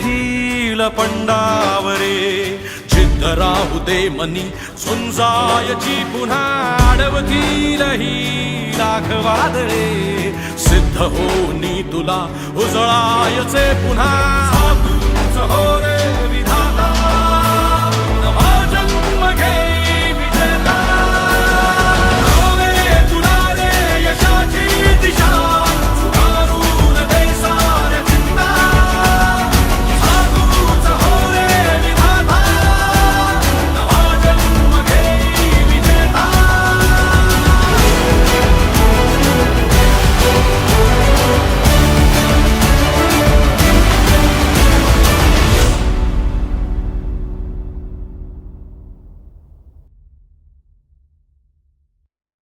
hill पंडावरे जिद्द राहू दे मनी झुंजायची पुन्हा अडवतील ही लाख वादळे सिद्ध होनी तुला उजळायचे पुन्हा हो रे